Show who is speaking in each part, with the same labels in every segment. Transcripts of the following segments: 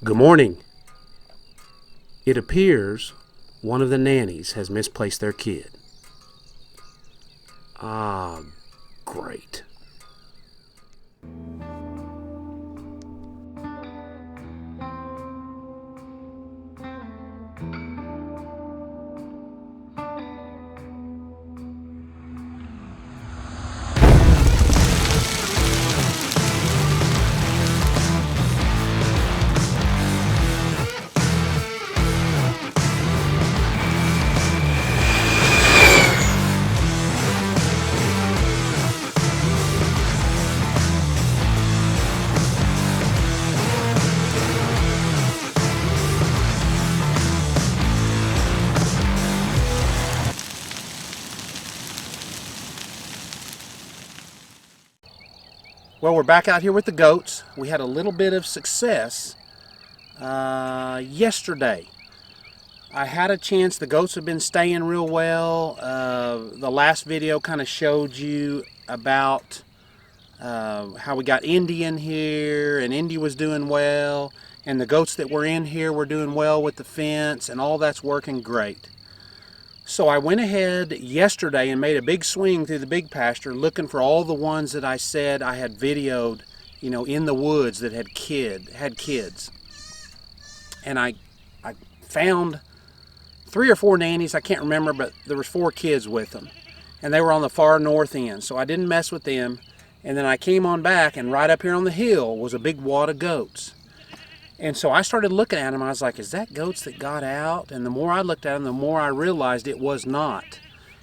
Speaker 1: Good morning. It appears one of the nannies has misplaced their kid. Ah, great. Well, we're back out here with the goats. We had a little bit of success yesterday. I had a chance. The goats have been staying real well. The last video kind of showed you about how we got Indy in here, and Indy was doing well, and the goats that were in here were doing well with the fence, and all that's working great. So I went ahead yesterday and made a big swing through the big pasture looking for all the ones that I said I had videoed, in the woods that had kids. And I found 3 or 4 nannies, I can't remember, but there was 4 kids with them. And they were on the far north end, so I didn't mess with them. And then I came on back, and right up here on the hill was a big wad of goats. And so I started looking at them. I was like, is that goats that got out? And the more I looked at them, the more I realized it was not.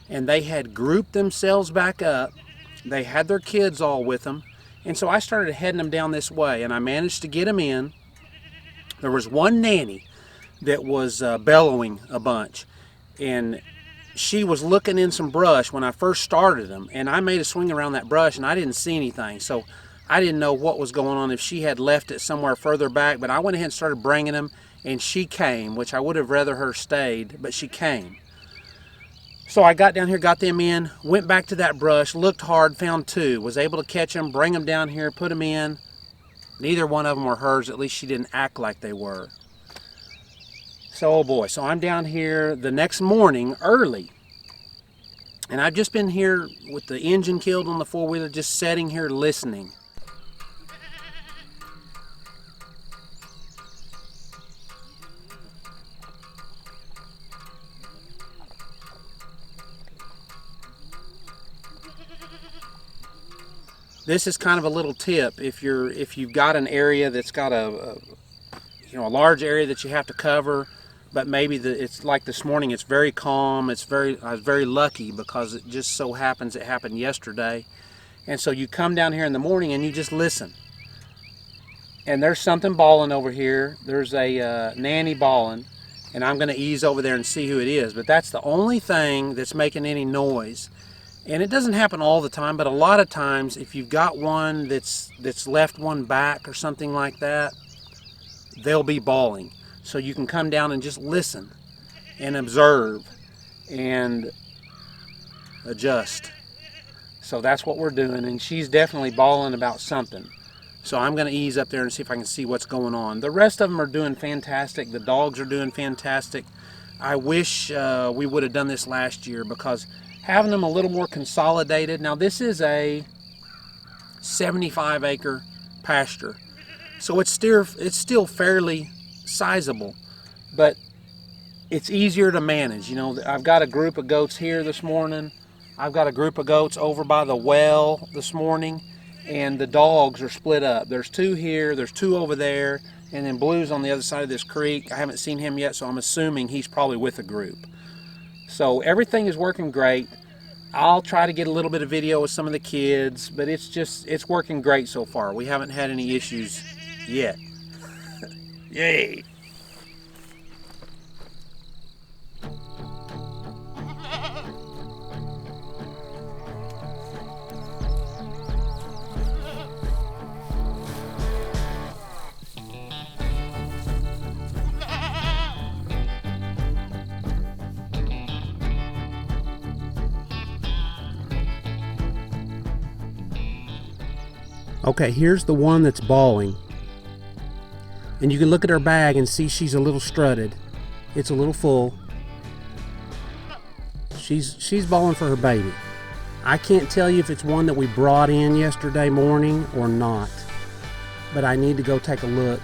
Speaker 1: And they had grouped themselves back up. They had their kids all with them. And so I started heading them down this way, and I managed to get them in. There was one nanny that was bellowing a bunch, and she was looking in some brush when I first started them. And I made a swing around that brush, and I didn't see anything. So I didn't know what was going on, if she had left it somewhere further back, but I went ahead and started bringing them, and she came, which I would have rather her stayed, but she came. So I got down here, got them in, went back to that brush, looked hard, found 2, was able to catch them, bring them down here, put them in. Neither one of them were hers, at least she didn't act like they were. So, oh boy, so I'm down here the next morning early, and I've just been here with the engine killed on the 4-wheeler, just sitting here listening. This is kind of a little tip if you've got an area that's got a large area that you have to cover, but maybe it's like this morning, it's very calm. I was very lucky because it just so happens it happened yesterday. And so you come down here in the morning and you just listen. And there's something bawling over here. There's a nanny bawling, and I'm going to ease over there and see who it is. But that's the only thing that's making any noise. And it doesn't happen all the time, but a lot of times if you've got one that's left one back or something like that, they'll be bawling. So you can come down and just listen and observe and adjust. So that's what we're doing, and she's definitely bawling about something. So I'm going to ease up there and see if I can see what's going on. The rest of them are doing fantastic. The dogs are doing fantastic. I wish we would have done this last year, because having them a little more consolidated. Now this is a 75-acre pasture, so it's still fairly sizable, but it's easier to manage. I've got a group of goats here this morning. I've got a group of goats over by the well this morning, and the dogs are split up. There's 2 here, there's 2 over there, and then Blue's on the other side of this creek. I haven't seen him yet, so I'm assuming he's probably with a group. So everything is working great. I'll try to get a little bit of video with some of the kids, but it's working great so far. We haven't had any issues yet. Yay! Okay, here's the one that's bawling. And you can look at her bag and see she's a little strutted. It's a little full. She's bawling for her baby. I can't tell you if it's one that we brought in yesterday morning or not, but I need to go take a look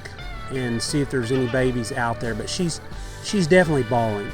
Speaker 1: and see if there's any babies out there. But she's definitely bawling.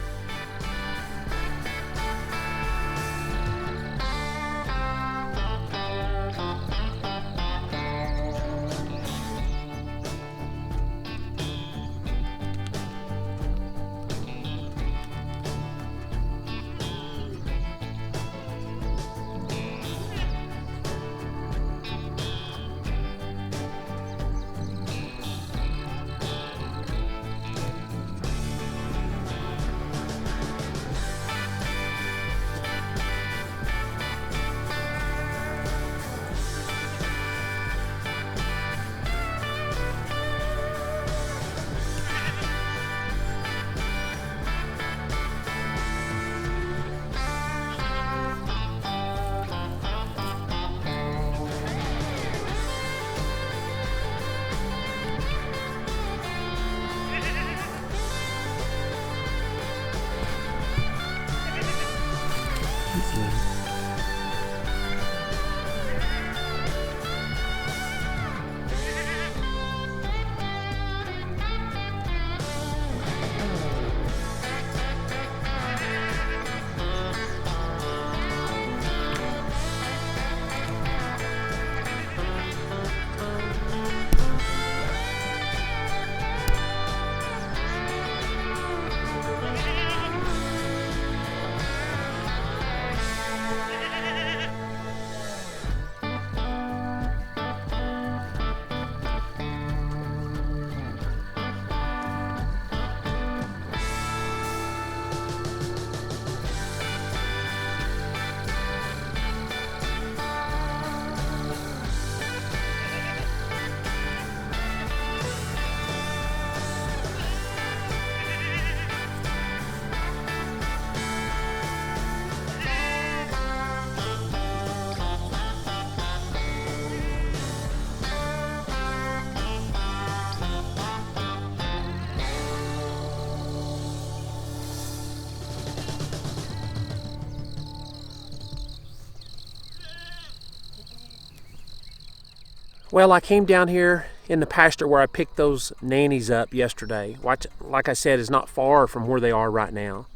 Speaker 1: Well, I came down here in the pasture where I picked those nannies up yesterday, which, like I said, is not far from where they are right now,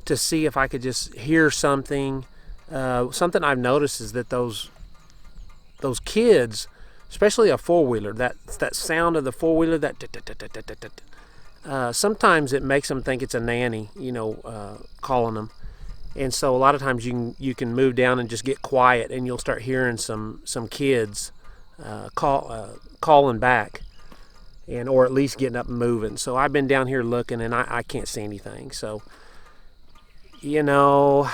Speaker 1: to see if I could just hear something. Something I've noticed is that those kids, especially a four-wheeler, that sound of the four-wheeler, sometimes it makes them think it's a nanny, calling them. And so a lot of times you can move down and just get quiet, and you'll start hearing some kids calling back, or at least getting up and moving. So I've been down here looking, and I can't see anything. So, who knows?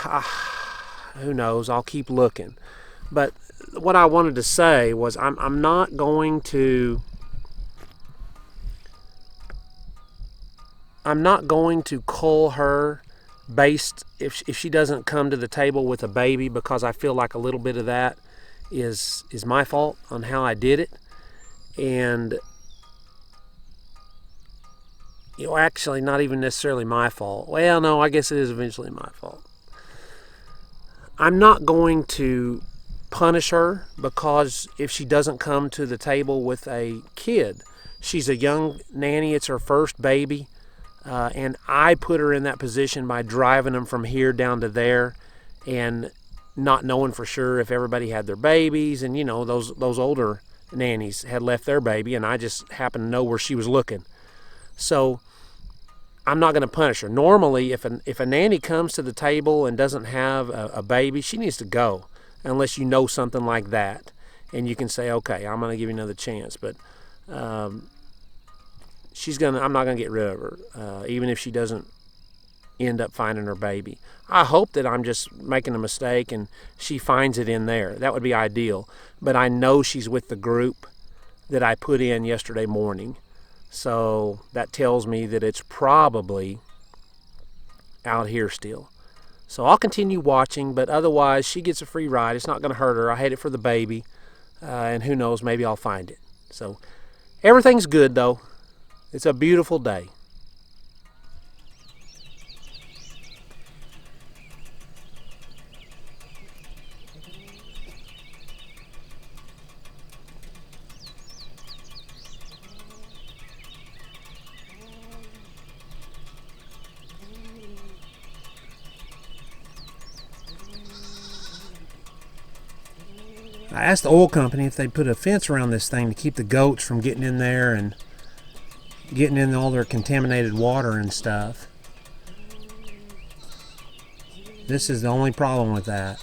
Speaker 1: I'll keep looking. But what I wanted to say was I'm not going to cull her based if she doesn't come to the table with a baby, because I feel like a little bit of that is my fault on how I did it. And actually not even necessarily my fault. Well, no, I guess it is eventually my fault. I'm not going to punish her because if she doesn't come to the table with a kid. She's a young nanny, it's her first baby, and I put her in that position by driving them from here down to there and not knowing for sure if everybody had their babies, and those older nannies had left their baby, and I just happened to know where she was looking. So I'm not going to punish her. Normally, if a nanny comes to the table and doesn't have a baby, she needs to go, unless you know something like that, and you can say, okay, I'm going to give you another chance. But I'm not going to get rid of her, even if she doesn't end up finding her baby. I hope that I'm just making a mistake and she finds it in there. That would be ideal. But I know she's with the group that I put in yesterday morning. So that tells me that it's probably out here still. So I'll continue watching, but otherwise she gets a free ride. It's not going to hurt her. I hate it for the baby. And who knows, maybe I'll find it. So everything's good though. It's a beautiful day. I asked the oil company if they'd put a fence around this thing to keep the goats from getting in there and getting in all their contaminated water and stuff. This is the only problem with that.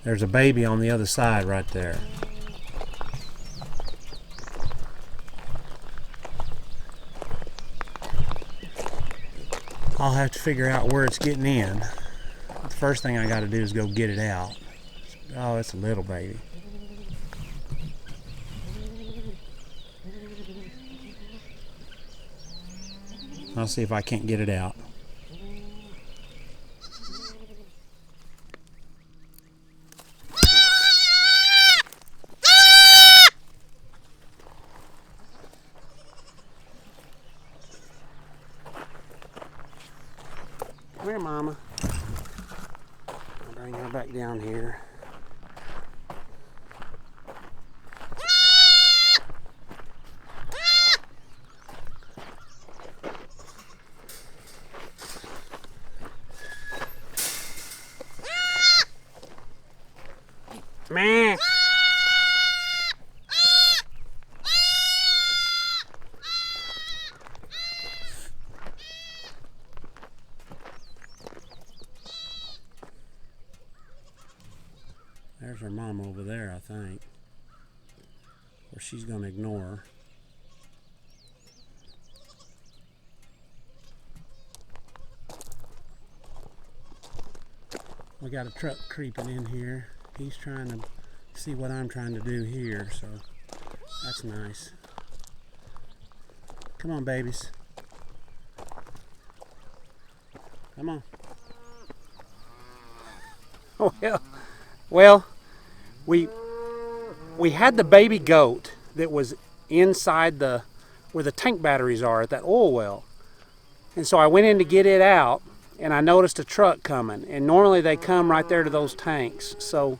Speaker 1: There's a baby on the other side right there. I'll have to figure out where it's getting in. The first thing I got to do is go get it out. Oh, it's a little baby. I'll see if I can't get it out. Come here, Mama. I'll bring her back down here. Meh. There's her mom over there, I think. Or she's going to ignore her. We got a truck creeping in here. He's trying to see what I'm trying to do here, so that's nice. Come on, babies. Come on. Oh, well, we had the baby goat that was inside where the tank batteries are at that oil well. And so I went in to get it out, and I noticed a truck coming. And normally they come right there to those tanks. So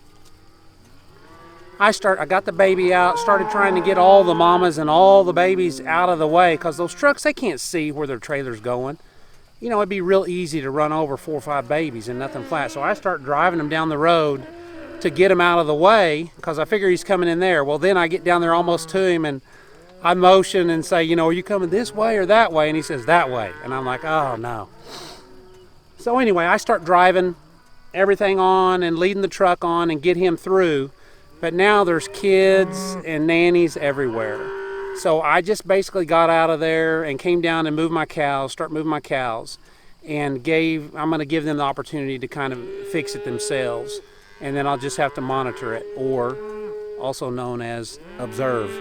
Speaker 1: I got the baby out, started trying to get all the mamas and all the babies out of the way, because those trucks, they can't see where their trailer's going. You know, it'd be real easy to run over 4 or 5 babies and nothing flat. So I start driving them down the road to get him out of the way, because I figure he's coming in there. Well, then I get down there almost to him, and I motion and say, you know, are you coming this way or that way? And he says, that way. And I'm like, oh, no. So anyway, I start driving everything on and leading the truck on and get him through. But now there's kids and nannies everywhere. So I just basically got out of there and came down and moved my cows, start moving my cows, and I'm going to give them the opportunity to kind of fix it themselves. And then I'll just have to monitor it, or also known as observe.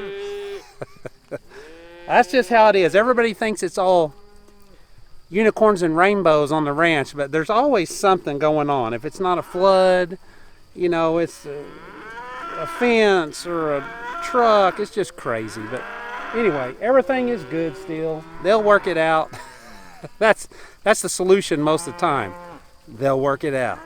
Speaker 1: That's just how it is. Everybody thinks it's all unicorns and rainbows on the ranch, but there's always something going on. If it's not a flood, you know, it's a fence or a truck. It's just crazy. But anyway, everything is good still. They'll work it out. That's the solution most of the time. They'll work it out.